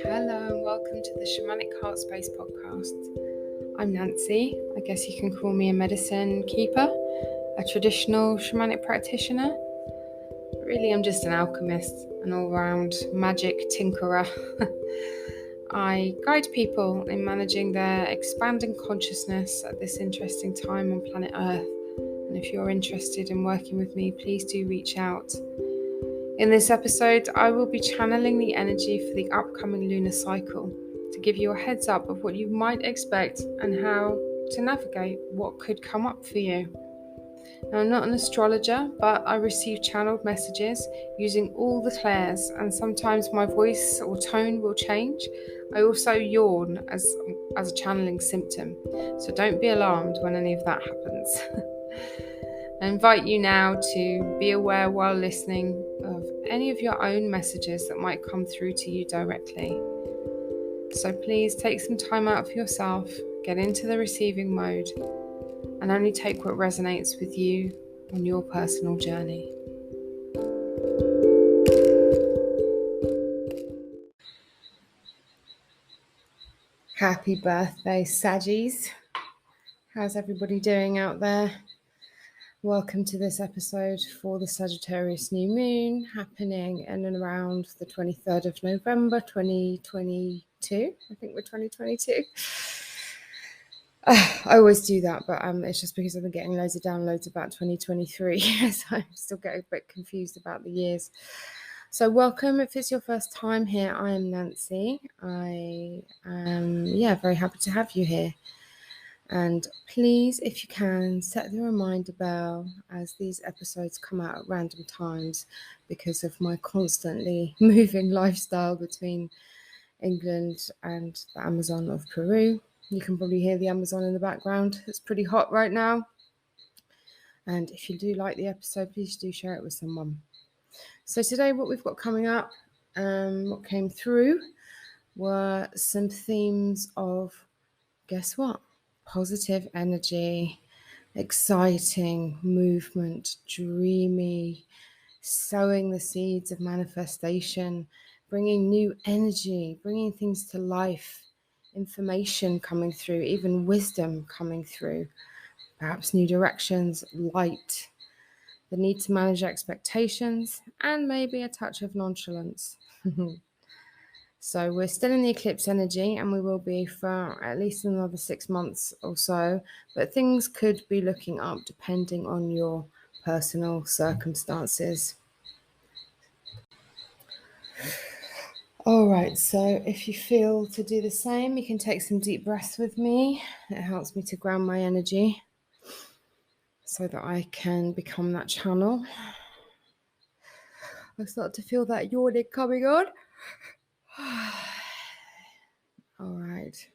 Hello and welcome to the Shamanic Heart Space podcast. I'm Nancy. I guess you can call me a medicine keeper, a traditional shamanic practitioner. But really, I'm just an alchemist, an all-round magic tinkerer. I guide people in managing their expanding consciousness at this interesting time on planet Earth. And if you're interested in working with me, please do reach out. In this episode, I will be channeling the energy for the upcoming lunar cycle to give you a heads up of what you might expect and how to navigate what could come up for you. Now, I'm not an astrologer, but I receive channeled messages using all the clairs, and sometimes my voice or tone will change. I also yawn as a channeling symptom, so don't be alarmed when any of that happens. I invite you now to be aware while listening of any of your own messages that might come through to you directly. So please take some time out for yourself, get into the receiving mode, and only take what resonates with you on your personal journey. Happy birthday, Saggies. How's everybody doing out there? Welcome to this episode for the Sagittarius new moon happening in and around the 23rd of November 2022. I think we're 2022. I always do that, but it's just because I've been getting loads of downloads about 2023, so I still get a bit confused about the years. So welcome. If it's your first time here, I am Nancy. I am very happy to have you here. And please, if you can, set the reminder bell as these episodes come out at random times because of my constantly moving lifestyle between England and the Amazon of Peru. You can probably hear the Amazon in the background. It's pretty hot right now. And if you do like the episode, please do share it with someone. So today what we've got coming up, what came through were some themes of, guess what? Positive energy, exciting movement, dreamy, sowing the seeds of manifestation, bringing new energy, bringing things to life, information coming through, even wisdom coming through, perhaps new directions, light, the need to manage expectations, and maybe a touch of nonchalance. So we're still in the eclipse energy, and we will be for at least another 6 months or so, but things could be looking up depending on your personal circumstances. All right, so if you feel to do the same, you can take some deep breaths with me. It helps me to ground my energy so that I can become that channel. I start to feel that yawning coming on. All right.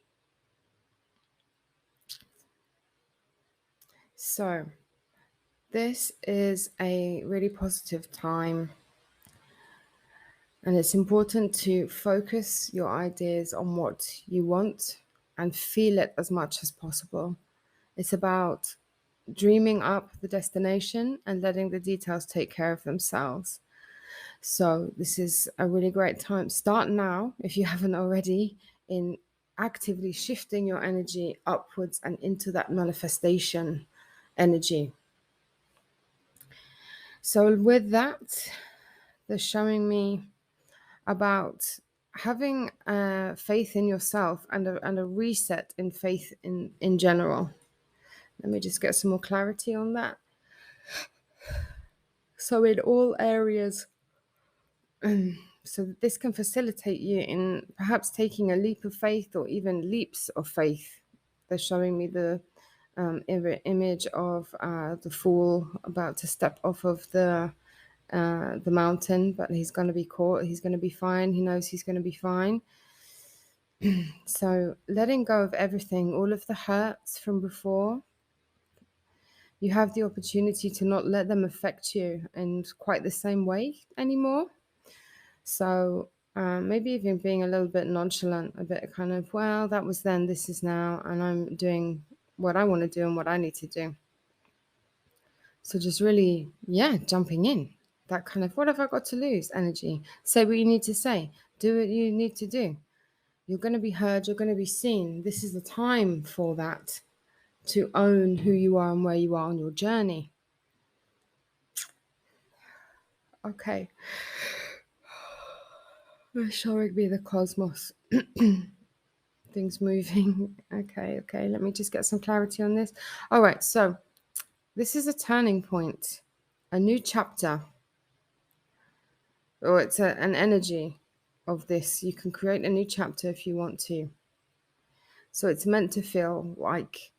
So this is a really positive time, and it's important to focus your ideas on what you want and feel it as much as possible. It's about dreaming up the destination and letting the details take care of themselves. So this is a really great time. Start now, if you haven't already, in actively shifting your energy upwards and into that manifestation energy. So with that, they're showing me about having faith in yourself and a reset in faith in general. Let me just get some more clarity on that. So in all areas, so this can facilitate you in perhaps taking a leap of faith or even leaps of faith. They're showing me the image of the fool about to step off of the mountain, but he's going to be caught. He's going to be fine. He knows he's going to be fine. So letting go of everything, all of the hurts from before, you have the opportunity to not let them affect you in quite the same way anymore. So maybe even being a little bit nonchalant, a bit kind of, well, that was then, this is now, and I'm doing what I want to do and what I need to do. So just really, jumping in. That kind of, what have I got to lose energy? Say what you need to say. Do what you need to do. You're going to be heard, you're going to be seen. This is the time for that, to own who you are and where you are on your journey. Okay. Showing me the cosmos. Things moving. Okay. Let me just get some clarity on this. All right. So this is a turning point, a new chapter, or it's an energy of this. You can create a new chapter if you want to. So it's meant to feel like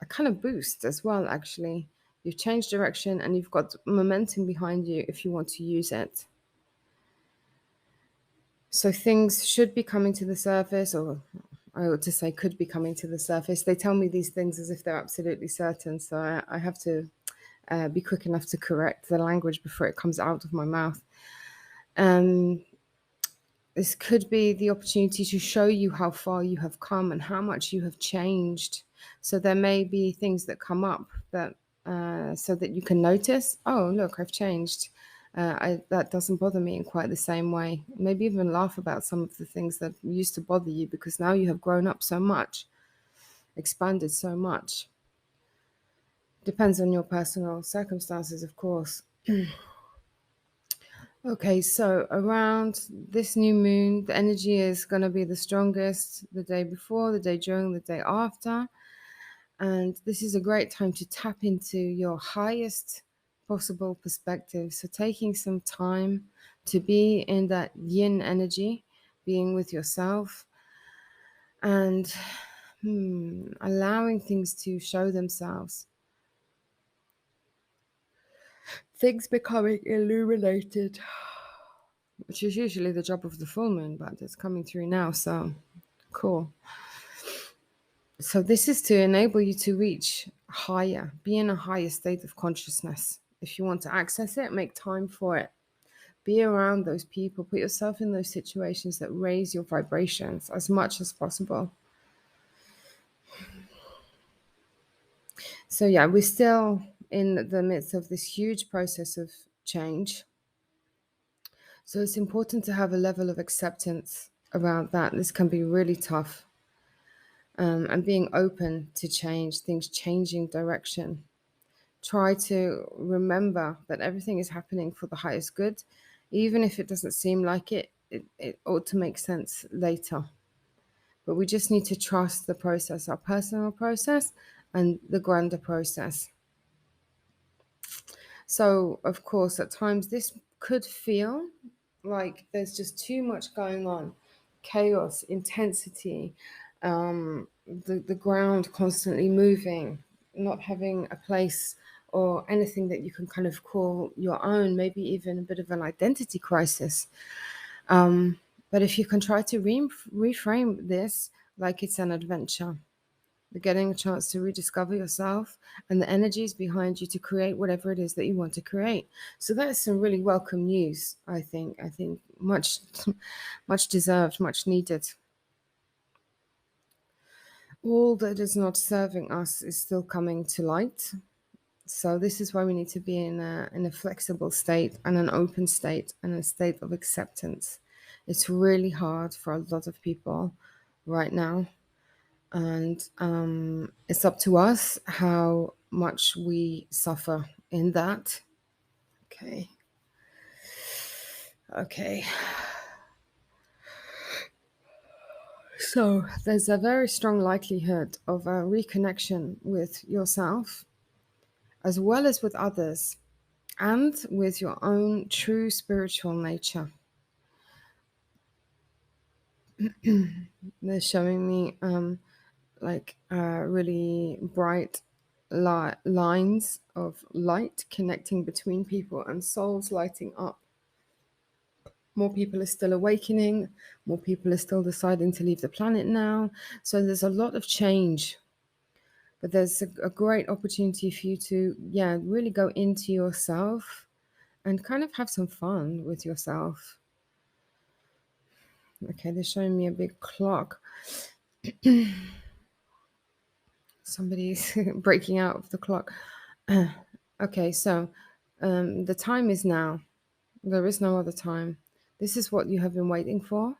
a kind of boost as well, actually. You've changed direction and you've got momentum behind you if you want to use it. So things should be coming to the surface, or I ought to say could be coming to the surface. They tell me these things as if they're absolutely certain. So I have to be quick enough to correct the language before it comes out of my mouth. This could be the opportunity to show you how far you have come and how much you have changed. So there may be things that come up that so that you can notice, oh, look, I've changed. That doesn't bother me in quite the same way. Maybe even laugh about some of the things that used to bother you because now you have grown up so much, expanded so much. Depends on your personal circumstances, of course. Okay, so around this new moon, the energy is going to be the strongest the day before, the day during, the day after. And this is a great time to tap into your highest possible perspective. So, taking some time to be in that yin energy, being with yourself, and allowing things to show themselves. Things becoming illuminated, which is usually the job of the full moon, but it's coming through now. So, cool. So this is to enable you to reach higher, be in a higher state of consciousness. If you want to access it, make time for it. Be around those people, put yourself in those situations that raise your vibrations as much as possible. So yeah, we're still in the midst of this huge process of change. So it's important to have a level of acceptance around that. This can be really tough. And being open to change, things changing direction. Try to remember that everything is happening for the highest good. Even if it doesn't seem like it ought to make sense later. But we just need to trust the process, our personal process and the grander process. So, of course, at times this could feel like there's just too much going on, chaos, intensity, the ground constantly moving, not having a place or anything that you can kind of call your own, maybe even a bit of an identity crisis. But if you can try to reframe this like it's an adventure, you're getting a chance to rediscover yourself and the energies behind you to create whatever it is that you want to create. So that is some really welcome news, I think. I think much, much deserved, much needed. All that is not serving us is still coming to light. So this is why we need to be in a flexible state and an open state and a state of acceptance. It's really hard for a lot of people right now. And it's up to us how much we suffer in that. Okay. Okay. So there's a very strong likelihood of a reconnection with yourself, as well as with others, and with your own true spiritual nature. They're showing me really bright lines of light connecting between people and souls lighting up. More people are still awakening, more people are still deciding to leave the planet now. So there's a lot of change, but there's a great opportunity for you to, really go into yourself and kind of have some fun with yourself. Okay, they're showing me a big clock. Somebody's breaking out of the clock. Okay, so the time is now. There is no other time. This is what you have been waiting for.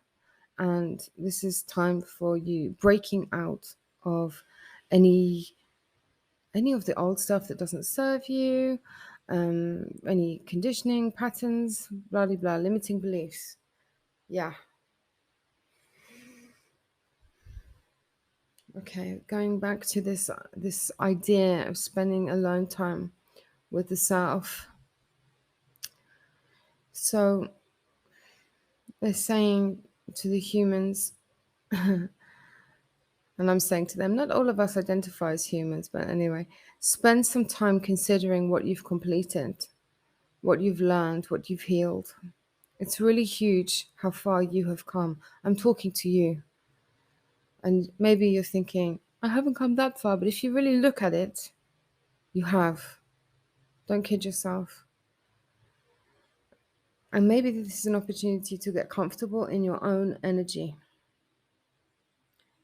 And this is time for you breaking out of any of the old stuff that doesn't serve you, any conditioning patterns, blah blah blah, limiting beliefs. Yeah. Okay, going back to this idea of spending alone time with the self. So they're saying to the humans, and I'm saying to them, not all of us identify as humans, but anyway, spend some time considering what you've completed, what you've learned, what you've healed. It's really huge how far you have come. I'm talking to you. And maybe you're thinking, I haven't come that far, but if you really look at it, you have. Don't kid yourself. And maybe this is an opportunity to get comfortable in your own energy,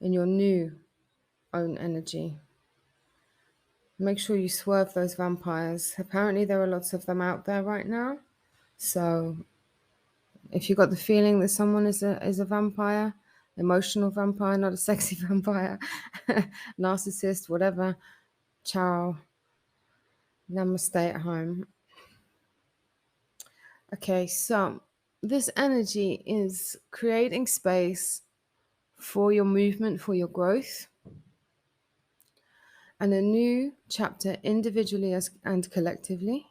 in your new own energy. Make sure you swerve those vampires. Apparently, there are lots of them out there right now. So, if you got the feeling that someone is a vampire, emotional vampire, not a sexy vampire, narcissist, whatever, ciao, namaste at home. Okay, so this energy is creating space for your movement, for your growth, and a new chapter individually and collectively.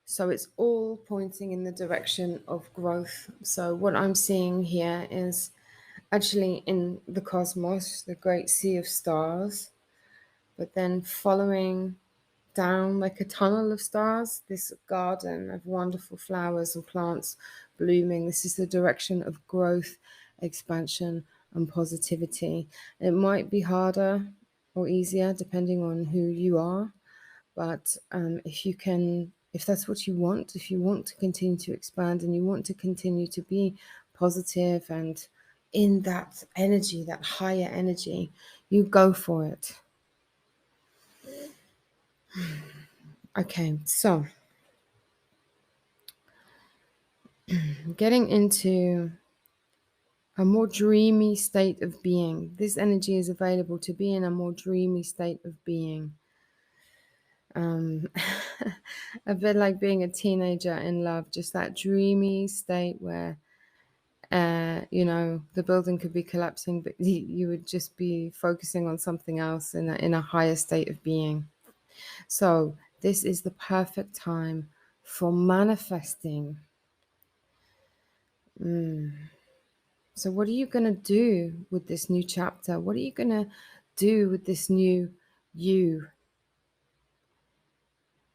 So it's all pointing in the direction of growth. So what I'm seeing here is actually in the cosmos, the great sea of stars, but then following down like a tunnel of stars, this garden of wonderful flowers and plants blooming. This is the direction of growth, expansion, and positivity. It might be harder or easier depending on who you are, but if that's what you want, if you want to continue to expand and you want to continue to be positive and in that energy, that higher energy, you go for it. Okay, so getting into a more dreamy state of being. This energy is available to be in a more dreamy state of being. A bit like being a teenager in love, just that dreamy state where, the building could be collapsing, but you would just be focusing on something else in a higher state of being. So this is the perfect time for manifesting. So what are you going to do with this new chapter? What are you going to do with this new you?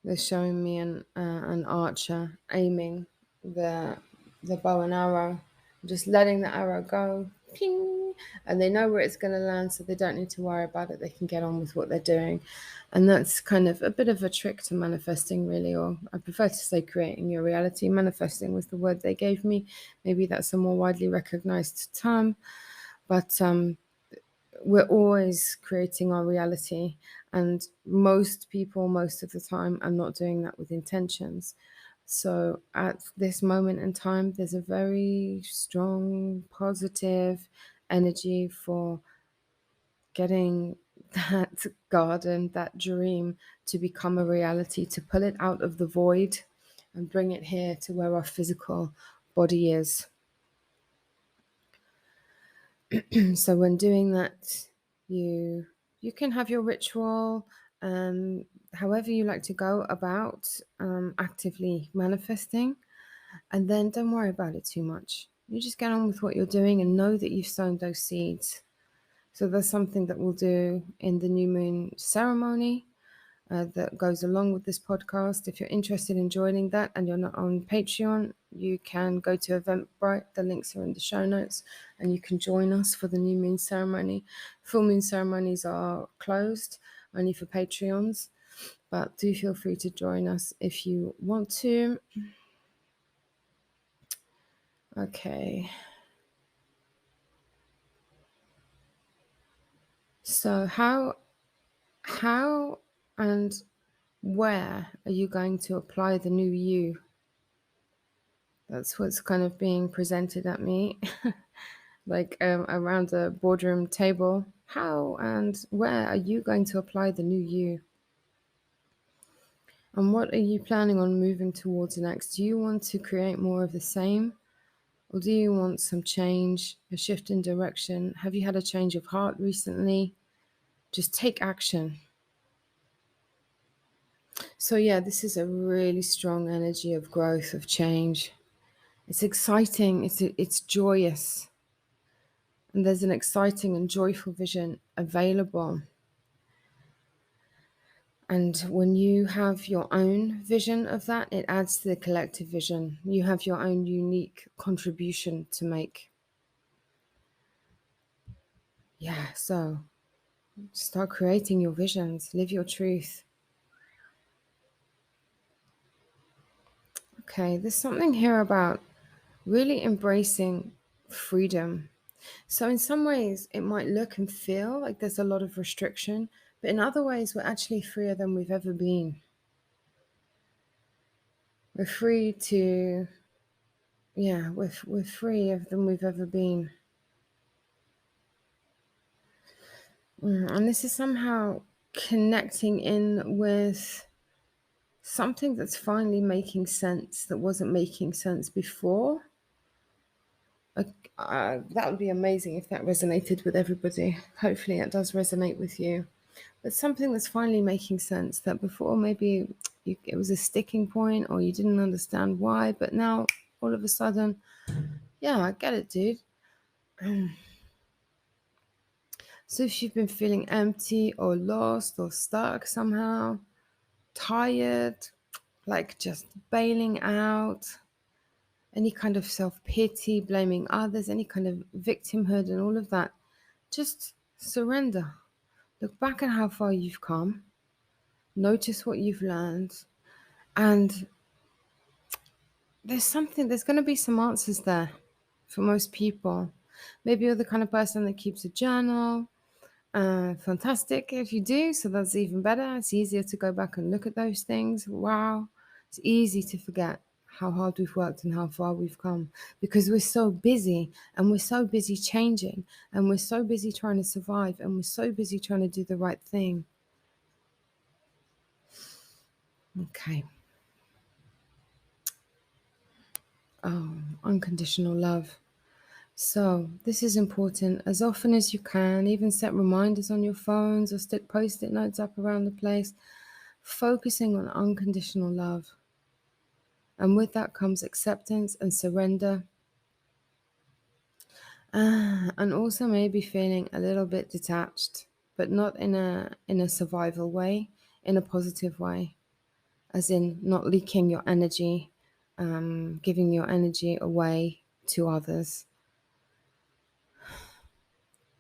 They're showing me an archer aiming the bow and arrow, just letting the arrow go, ping, and they know where it's going to land, so they don't need to worry about it. They can get on with what they're doing, and that's kind of a bit of a trick to manifesting, really, or I prefer to say creating your reality. Manifesting was the word they gave me. Maybe that's a more widely recognized term, but we're always creating our reality, and most people most of the time are not doing that with intentions. So at this moment in time, there's a very strong positive energy for getting that garden, that dream, to become a reality, to pull it out of the void and bring it here to where our physical body is. So when doing that, you can have your ritual, however you like to go about actively manifesting, and then don't worry about it too much. You just get on with what you're doing and know that you've sown those seeds. So there's something that we'll do in the new moon ceremony that goes along with this podcast. If you're interested in joining that and you're not on Patreon, you can go to Eventbrite. The links are in the show notes, and you can join us for the new moon ceremony. Full moon ceremonies are closed, only for Patreons, but do feel free to join us if you want to. Okay. So how and where are you going to apply the new you? That's what's kind of being presented at me, like around a boardroom table. How and where are you going to apply the new you? And what are you planning on moving towards next? Do you want to create more of the same? Or do you want some change, a shift in direction? Have you had a change of heart recently? Just take action. So, yeah, this is a really strong energy of growth, of change. It's exciting, it's joyous, and there's an exciting and joyful vision available. And when you have your own vision of that, it adds to the collective vision. You have your own unique contribution to make. Yeah, so start creating your visions, live your truth. Okay, there's something here about really embracing freedom. So, in some ways, it might look and feel like there's a lot of restriction, but in other ways, we're actually freer than we've ever been. We're free to, yeah, we're freer than we've ever been. And this is somehow connecting in with something that's finally making sense that wasn't making sense before. That would be amazing if that resonated with everybody. Hopefully, it does resonate with you. But something that's finally making sense that before maybe it was a sticking point or you didn't understand why, but now all of a sudden, yeah, I get it, dude. So if you've been feeling empty or lost or stuck somehow, tired, like just bailing out, any kind of self pity, blaming others, any kind of victimhood, and all of that, just surrender. Look back at how far you've come, notice what you've learned, and there's going to be some answers there for most people. Maybe you're the kind of person that keeps a journal. Fantastic if you do, so that's even better. It's easier to go back and look at those things. Wow, it's easy to forget how hard we've worked and how far we've come because we're so busy and we're so busy changing and we're so busy trying to survive and we're so busy trying to do the right thing. Okay. Oh, unconditional love. So, this is important as often as you can, even set reminders on your phones or stick post it notes up around the place, focusing on unconditional love. And with that comes acceptance and surrender. And also maybe feeling a little bit detached, but not in a survival way, in a positive way, as in not leaking your energy, giving your energy away to others.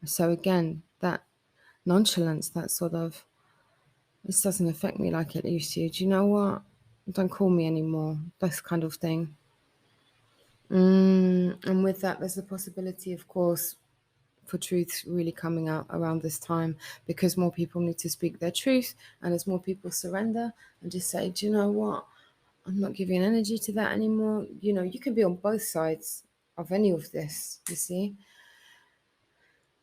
So again, that nonchalance, that sort of, this doesn't affect me like it used to. Do you know what? Don't call me anymore. This kind of thing. And with that, there's the possibility, of course, for truth really coming out around this time because more people need to speak their truth. And as more people surrender and just say, do you know what? I'm not giving energy to that anymore. You know, you can be on both sides of any of this, you see?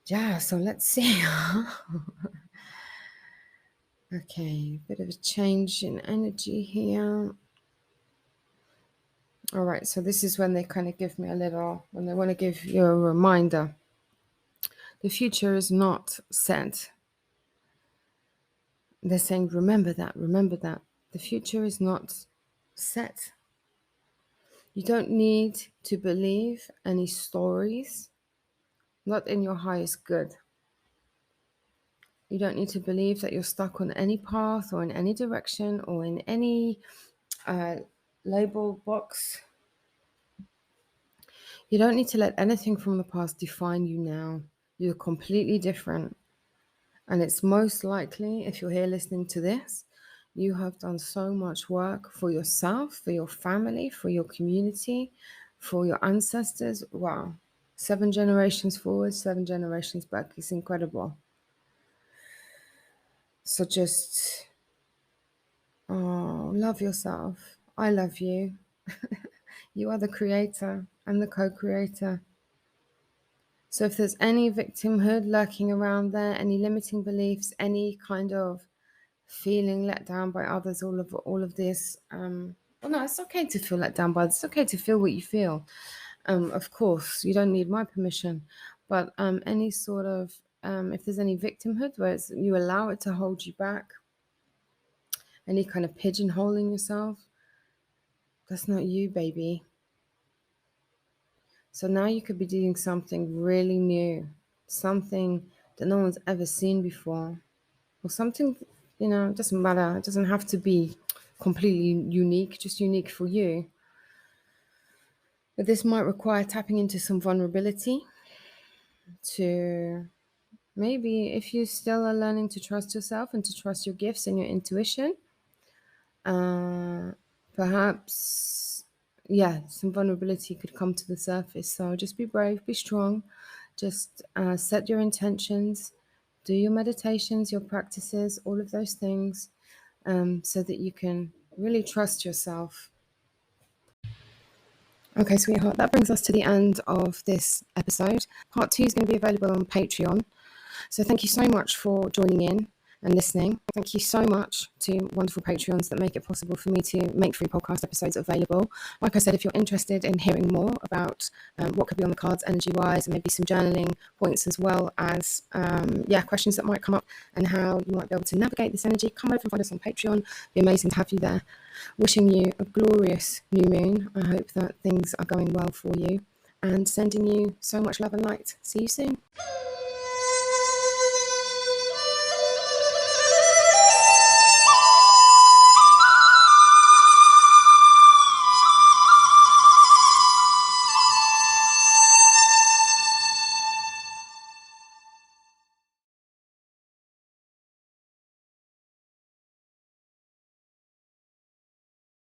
Yeah, so let's see. Okay, bit of a change in energy here. All right, so this is when they kind of give me a little, when they want to give you a reminder. The future is not set. They're saying, remember that, remember that. The future is not set. You don't need to believe any stories, not in your highest good. You don't need to believe that you're stuck on any path or in any direction or in any label box. You don't need to let anything from the past define you now. You're completely different. And it's most likely, if you're here listening to this, you have done so much work for yourself, for your family, for your community, for your ancestors. Wow. 7 generations forward, 7 generations back. It's incredible. So just, oh, love yourself. I love you. You are the creator and the co-creator. So if there's any victimhood lurking around there, any limiting beliefs, any kind of feeling let down by others, all of this, well, no, it's okay to feel let down by others. It's okay to feel what you feel. Of course, you don't need my permission, but any sort of if there's any victimhood where you allow it to hold you back, any kind of pigeonholing yourself, that's not you, baby. So now you could be doing something really new, something that no one's ever seen before, or something, it doesn't matter. It doesn't have to be completely unique, just unique for you. But this might require tapping into some vulnerability to maybe, if you still are learning to trust yourself and to trust your gifts and your intuition, perhaps, yeah, some vulnerability could come to the surface. So just be brave, be strong, just set your intentions, do your meditations, your practices, all of those things, so that you can really trust yourself. Okay, sweetheart, that brings us to the end of this episode. Part 2 is going to be available on Patreon. So thank you so much for joining in and listening. Thank you so much to wonderful Patreons that make it possible for me to make free podcast episodes available. Like I said, if you're interested in hearing more about what could be on the cards energy-wise, and maybe some journaling points, as well as questions that might come up and how you might be able to navigate this energy, come over and find us on Patreon. It'd be amazing to have you there. Wishing you a glorious new moon. I hope that things are going well for you, and sending you so much love and light. See you soon.